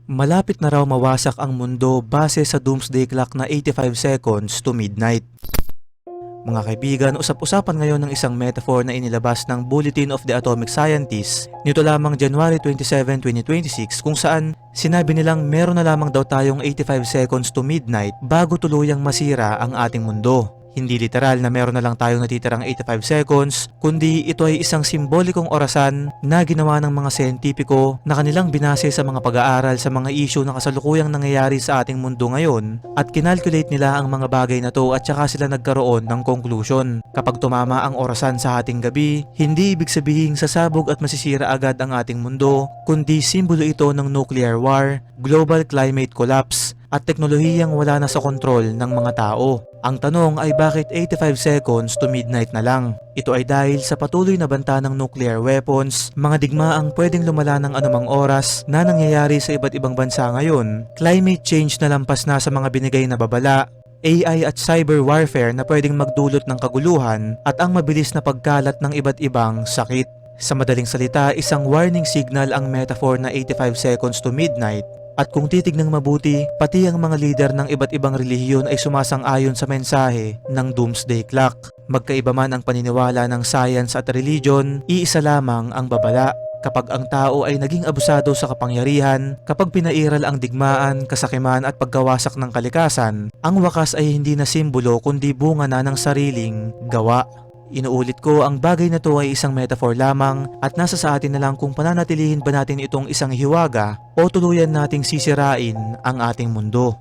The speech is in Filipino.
Malapit na raw mawasak ang mundo base sa doomsday clock na 85 seconds to midnight. Mga kaibigan, usap-usapan ngayon ng isang metaphor na inilabas ng Bulletin of the Atomic Scientists nito lamang January 27, 2026 kung saan sinabi nilang meron na lamang daw tayong 85 seconds to midnight bago tuluyang masira ang ating mundo. Hindi literal na meron na lang tayong natitirang 85 seconds, kundi ito ay isang simbolikong orasan na ginawa ng mga siyentipiko na kanilang binase sa mga pag-aaral sa mga issue na kasalukuyang nangyayari sa ating mundo ngayon at kinalculate nila ang mga bagay na to at saka sila nagkaroon ng conclusion. Kapag tumama ang orasan sa ating gabi, hindi ibig sabihin sasabog at masisira agad ang ating mundo, kundi simbolo ito ng nuclear war, global climate collapse, at teknolohiyang wala na sa kontrol ng mga tao. Ang tanong ay bakit 85 seconds to midnight na lang? Ito ay dahil sa patuloy na banta ng nuclear weapons, mga digmaang pwedeng lumala ng anumang oras na nangyayari sa iba't ibang bansa ngayon, climate change na lampas na sa mga binigay na babala, AI at cyber warfare na pwedeng magdulot ng kaguluhan at ang mabilis na pagkalat ng iba't ibang sakit. Sa madaling salita, isang warning signal ang metaphor na 85 seconds to midnight. At kung titignang mabuti, pati ang mga lider ng iba't ibang relihiyon ay sumasang-ayon sa mensahe ng Doomsday Clock. Magkaiba man ang paniniwala ng science at religion, iisa lamang ang babala. Kapag ang tao ay naging abusado sa kapangyarihan, kapag pinairal ang digmaan, kasakiman at pagkawasak ng kalikasan, ang wakas ay hindi na simbolo kundi bunga na ng sariling gawa. Inuulit ko, ang bagay na to ay isang metaphor lamang at nasa sa atin na lang kung pananatilihin ba natin itong isang hiwaga o tuluyan nating sisirain ang ating mundo.